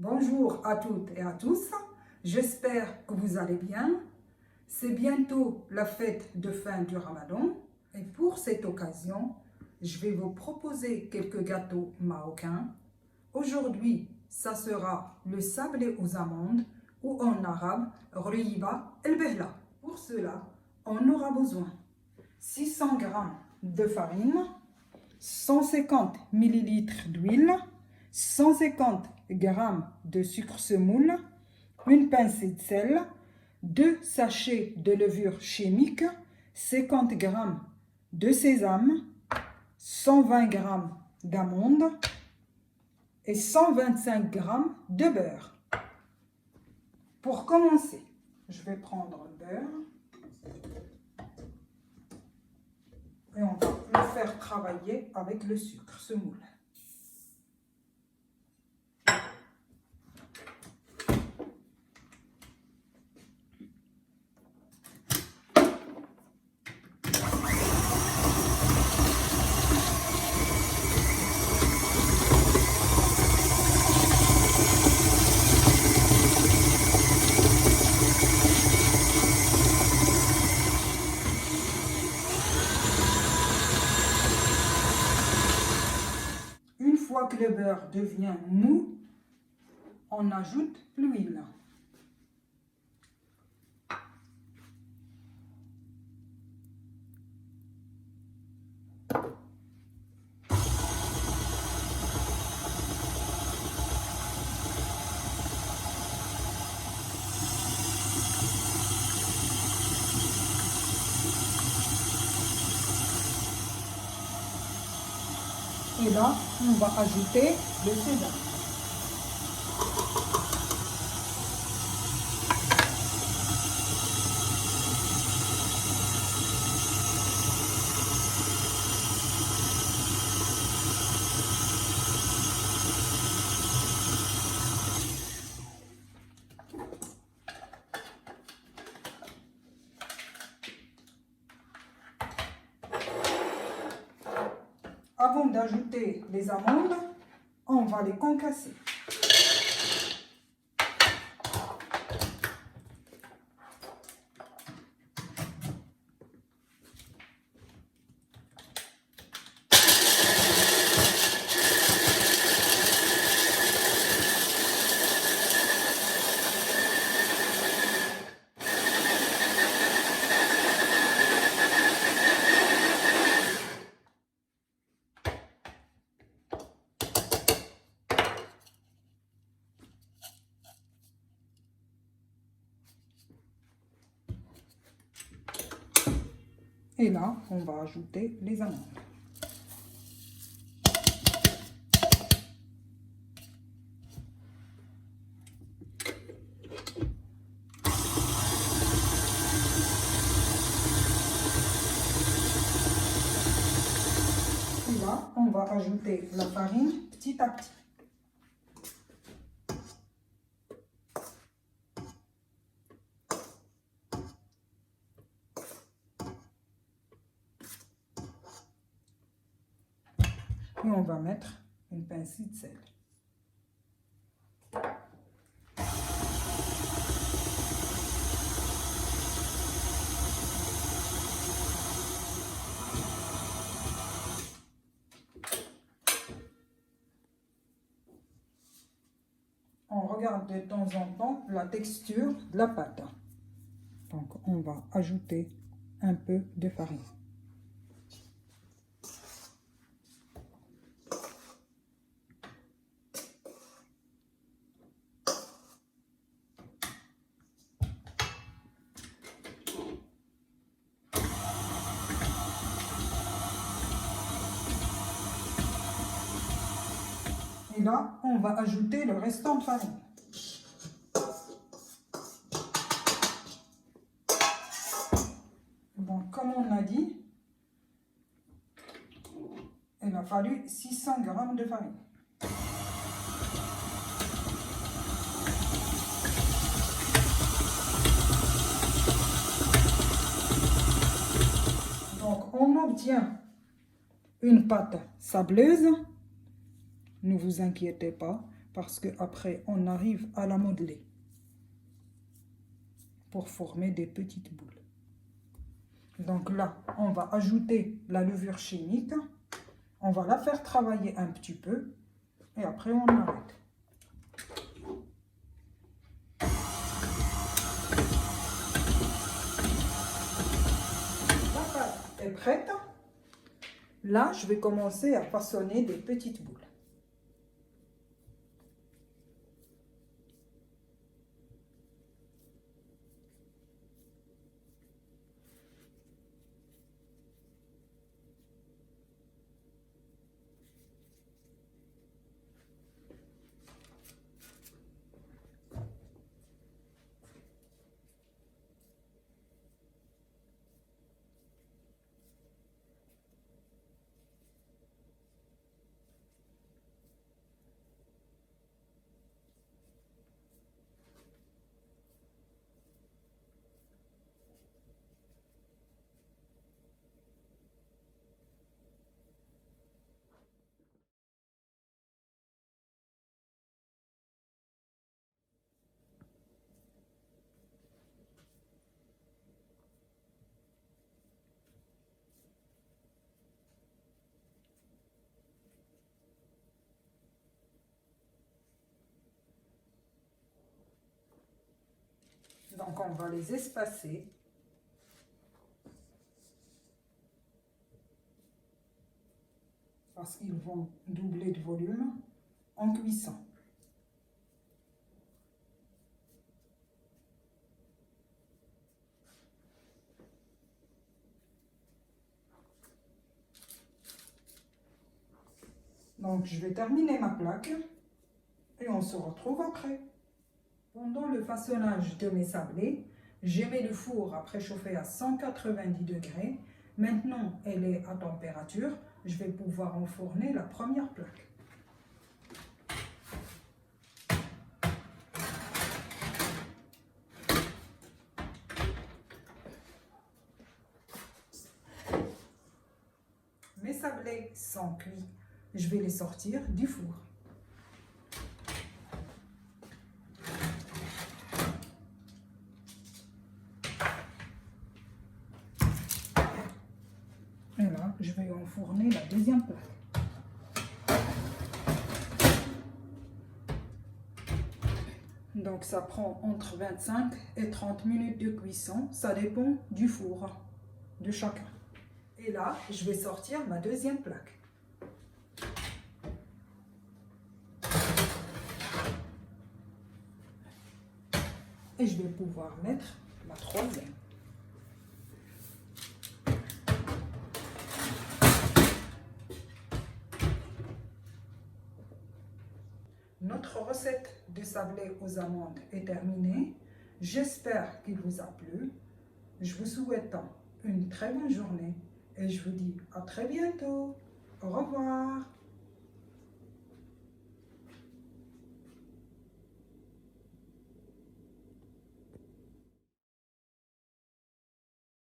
Bonjour à toutes et à tous, j'espère que vous allez bien. C'est bientôt la fête de fin du Ramadan et pour cette occasion, je vais vous proposer quelques gâteaux marocains. Aujourd'hui, ça sera le sablé aux amandes ou en arabe, Ruyiba el Behla. Pour cela, on aura besoin 600 g de farine, 150 ml d'huile, 150 g de sucre semoule, une pincée de sel, 2 sachets de levure chimique, 50 g de sésame, 120 g d'amandes et 125 g de beurre. Pour commencer, je vais prendre le beurre et on va le faire travailler avec le sucre semoule. Une fois que le beurre devient mou, on ajoute l'huile. Et là, on va ajouter le sésame. Avant d'ajouter les amandes, on va les concasser. Et là, on va ajouter les amandes. Et là, on va ajouter la farine petit à petit. Et on va mettre une pincée de sel. On regarde de temps en temps la texture de la pâte. Donc on va ajouter un peu de farine. Et là, on va ajouter le restant de farine. Bon, comme on a dit, il a fallu 600 g de farine. Donc, on obtient une pâte sableuse. Ne vous inquiétez pas, parce qu'après, on arrive à la modeler pour former des petites boules. Donc là, on va ajouter la levure chimique. On va la faire travailler un petit peu et après on arrête. La pâte est prête. Là, je vais commencer à façonner des petites boules. Donc on va les espacer. Parce qu'ils vont doubler de volume en cuisson. Donc je vais terminer ma plaque et on se retrouve après. Pendant le façonnage de mes sablés, j'ai mis le four à préchauffer à 190 degrés. Maintenant, elle est à température. Je vais pouvoir enfourner la première plaque. Mes sablés sont cuits. Je vais les sortir du four. Et là, je vais enfourner la deuxième plaque. Donc ça prend entre 25 et 30 minutes de cuisson. Ça dépend du four de chacun. Et là, je vais sortir ma deuxième plaque. Et je vais pouvoir mettre la troisième. Notre recette de sablé aux amandes est terminée. J'espère qu'il vous a plu. Je vous souhaite une très bonne journée et je vous dis à très bientôt. Au revoir.